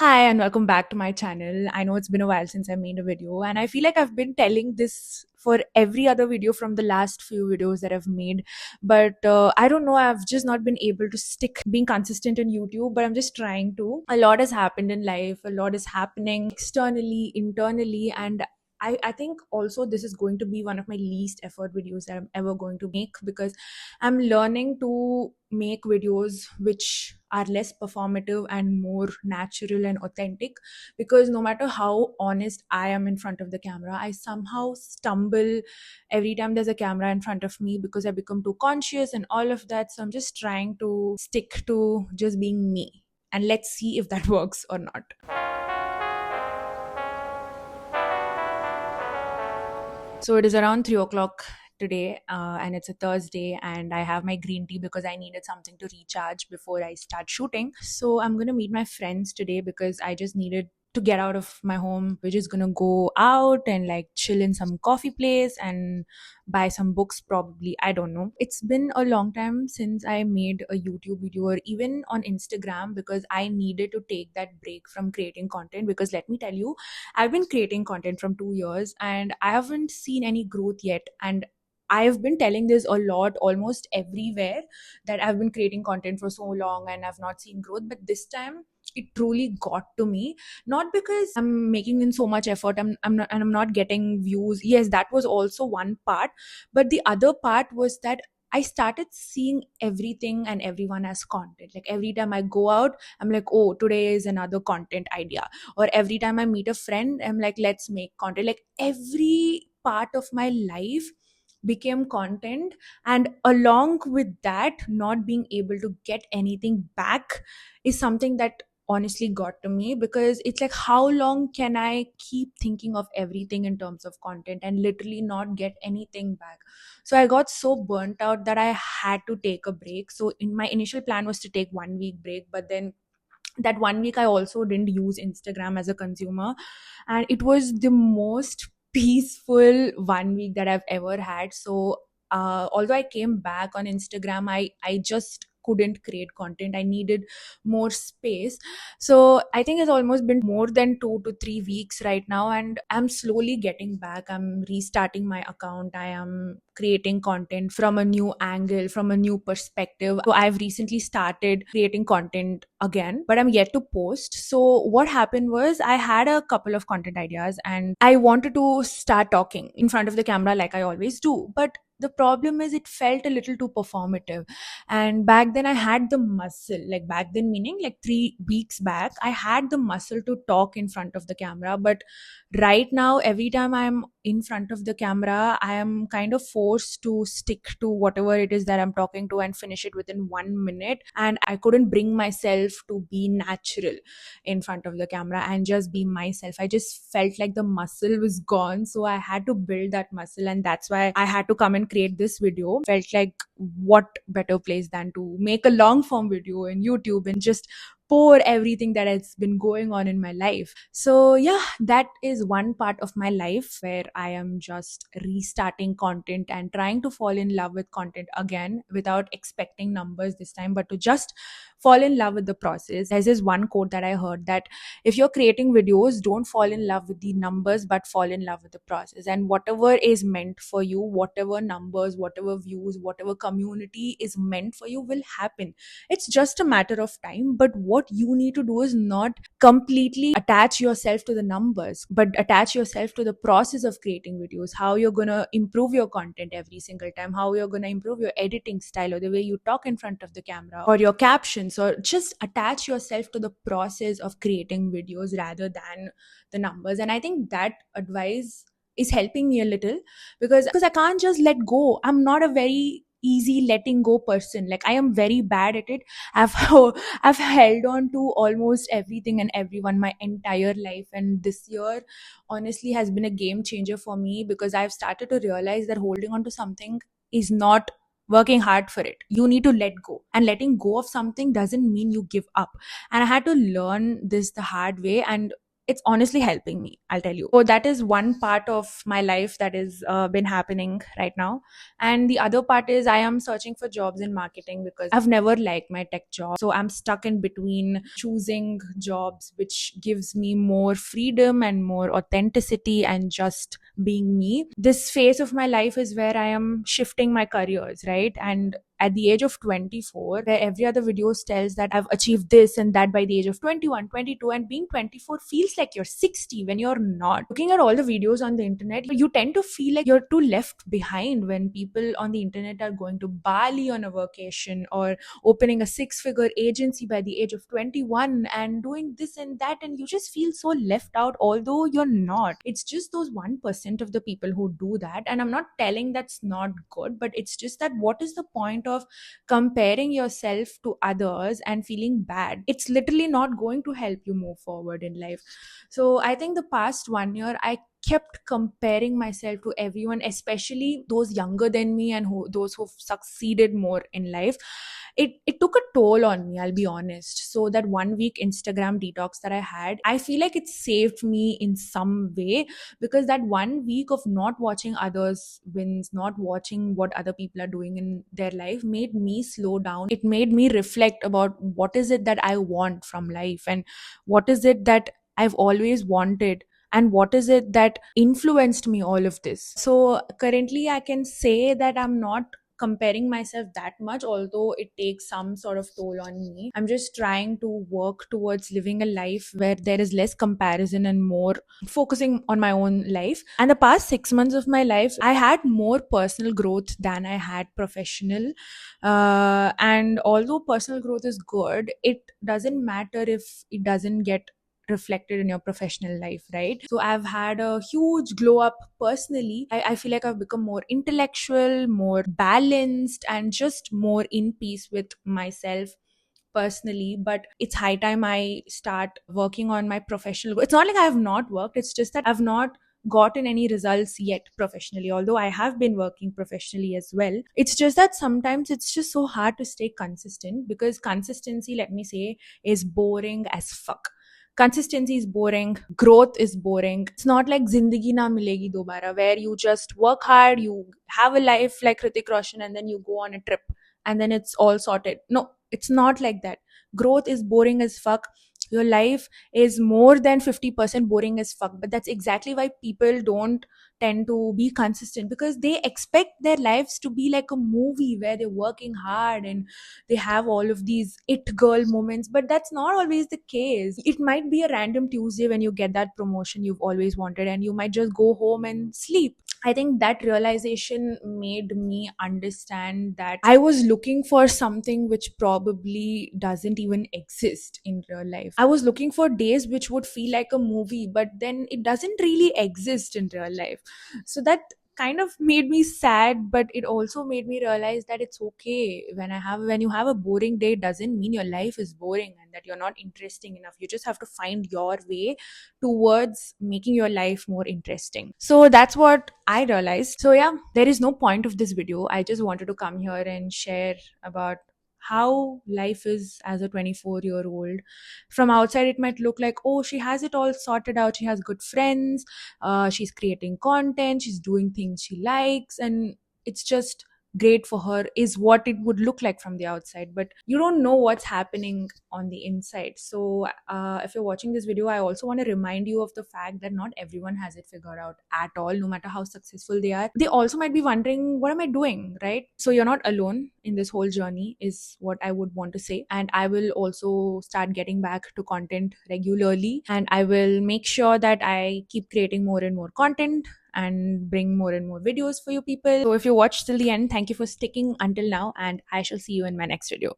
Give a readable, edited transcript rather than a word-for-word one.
Hi, and welcome back to my channel. I know it's been a while since I made a video, and I feel like I've been telling this for every other video from the last few videos that I've made. But I don't know, I've just not been able to stick being consistent in YouTube, but I'm just trying to. A lot has happened in life, a lot is happening externally, internally, and I think also this is going to be one of my least effort videos that I'm ever going to make because I'm learning to make videos which are less performative and more natural and authentic, because no matter how honest I am in front of the camera, I somehow stumble every time there's a camera in front of me because I become too conscious and all of that. So I'm just trying to stick to just being me, and let's see if that works or not. So it is around 3 o'clock today, and it's a Thursday, and I have my green tea because I needed something to recharge before I start shooting. So I'm gonna meet my friends today because I just needed to get out of my home. We're just gonna go out and like chill in some coffee place and buy some books, probably. I don't know. It's been a long time since I made a YouTube video or even on Instagram because I needed to take that break from creating content. Because let me tell you, I've been creating content from 2 years and I haven't seen any growth yet. And I've been telling this a lot, almost everywhere, that I've been creating content for so long and I've not seen growth. But this time, it truly got to me. Not because I'm making in so much effort, I'm not getting views. Yes, that was also one part. But the other part was that I started seeing everything and everyone as content. Like every time I go out, I'm like, oh, today is another content idea. Or every time I meet a friend, I'm like, let's make content. Like every part of my life became content, and along with that, not being able to get anything back is something that honestly got to me, because it's like, how long can I keep thinking of everything in terms of content and literally not get anything back? So I got so burnt out that I had to take a break. So in my initial plan was to take 1 week break, but then that 1 week I also didn't use Instagram as a consumer, and it was the most peaceful 1 week that I've ever had. So although I came back on Instagram, I just couldn't create content. I needed more space. So I think it's almost been more than 2 to 3 weeks right now, and I'm slowly getting back. I'm restarting my account. I am creating content from a new angle, from a new perspective. So I've recently started creating content again, but I'm yet to post. So what happened was, I had a couple of content ideas and I wanted to start talking in front of the camera like I always do. But the problem is, it felt a little too performative. And back then I had the muscle, like back then meaning like 3 weeks back, I had the muscle to talk in front of the camera. But right now, every time I'm in front of the camera, I am kind of forced to stick to whatever it is that I'm talking to and finish it within 1 minute. And I couldn't bring myself to be natural in front of the camera and just be myself. I just felt like the muscle was gone. So I had to build that muscle, and that's why I had to come and create this video. Felt like, what better place than to make a long form video in YouTube and just pour everything that has been going on in my life. So, yeah, that is one part of my life where I am just restarting content and trying to fall in love with content again without expecting numbers this time, but to just fall in love with the process. There's this one quote that I heard, that if you're creating videos, don't fall in love with the numbers, but fall in love with the process. And whatever is meant for you, whatever numbers, whatever views, whatever community is meant for you will happen. It's just a matter of time. But what you need to do is not completely attach yourself to the numbers, but attach yourself to the process of creating videos, how you're going to improve your content every single time, how you're going to improve your editing style or the way you talk in front of the camera or your captions, or just attach yourself to the process of creating videos rather than the numbers. And I think that advice is helping me a little, because I can't just let go. I'm not a very easy letting go person. Like, I am very bad at it. I've I've held on to almost everything and everyone my entire life, and this year honestly has been a game changer for me, because I've started to realize that holding on to something is not working hard for it. You need to let go, and letting go of something doesn't mean you give up. And I had to learn this the hard way. And it's honestly helping me, I'll tell you. So that is one part of my life that is been happening right now. And the other part is I am searching for jobs in marketing because I've never liked my tech job. So I'm stuck in between choosing jobs which gives me more freedom and more authenticity and just being me. This phase of my life is where I am shifting my careers, right? And at the age of 24, where every other video tells that I've achieved this and that by the age of 21, 22, and being 24 feels like you're 60 when you're not. Looking at all the videos on the internet, you tend to feel like you're too left behind when people on the internet are going to Bali on a vacation or opening a six-figure agency by the age of 21 and doing this and that, and you just feel so left out, although you're not. It's just those 1% of the people who do that, and I'm not telling that's not good, but it's just that what is the point of comparing yourself to others and feeling bad? It's literally not going to help you move forward in life. So I think the past 1 year I kept comparing myself to everyone, especially those younger than me and those who've succeeded more in life. It took a toll on me, I'll be honest. So that 1 week Instagram detox that I had, I feel like it saved me in some way, because that 1 week of not watching others wins, not watching what other people are doing in their life, made me slow down. It made me reflect about what is it that I want from life, and what is it that I've always wanted, and what is it that influenced me all of this. So currently I can say that I'm not comparing myself that much, although it takes some sort of toll on me. I'm just trying to work towards living a life where there is less comparison and more focusing on my own life. And the past 6 months of my life, I had more personal growth than I had professional. And although personal growth is good, it doesn't matter if it doesn't get reflected in your professional life, right? So I've had a huge glow up personally. I feel like I've become more intellectual, more balanced, and just more in peace with myself personally. But it's high time I start working on my professional. It's not like I have not worked, it's just that I've not gotten any results yet professionally, although I have been working professionally as well. It's just that sometimes it's just so hard to stay consistent, because consistency, let me say, is boring as fuck. Consistency is boring, growth is boring. It's not like Zindagi Na Milegi Dobara, where you just work hard, you have a life like Hrithik Roshan, and then you go on a trip and then it's all sorted. No, it's not like that. Growth is boring as fuck. Your life is more than 50% boring as fuck. But that's exactly why people don't tend to be consistent, because they expect their lives to be like a movie where they're working hard and they have all of these it girl moments. But that's not always the case. It might be a random Tuesday when you get that promotion you've always wanted, and you might just go home and sleep. I think that realization made me understand that I was looking for something which probably doesn't even exist in real life. I was looking for days which would feel like a movie, but then it doesn't really exist in real life. So that kind of made me sad, but it also made me realize that it's okay. When you have a boring day, it doesn't mean your life is boring and that you're not interesting enough. You just have to find your way towards making your life more interesting. So that's what I realized. So yeah, there is no point of this video. I just wanted to come here and share about how life is as a 24-year-old. From outside it might look like, oh, she has it all sorted out, she has good friends, she's creating content, she's doing things she likes, and it's just great for her, is what it would look like from the outside. But you don't know what's happening on the inside. So if you're watching this video, I also want to remind you of the fact that not everyone has it figured out at all, no matter how successful they are. They also might be wondering, what am I doing, right? So you're not alone in this whole journey, is what I would want to say. And I will also start getting back to content regularly, and I will make sure that I keep creating more and more content and bring more and more videos for you people. So if you watched till the end, thank you for sticking until now, and I shall see you in my next video.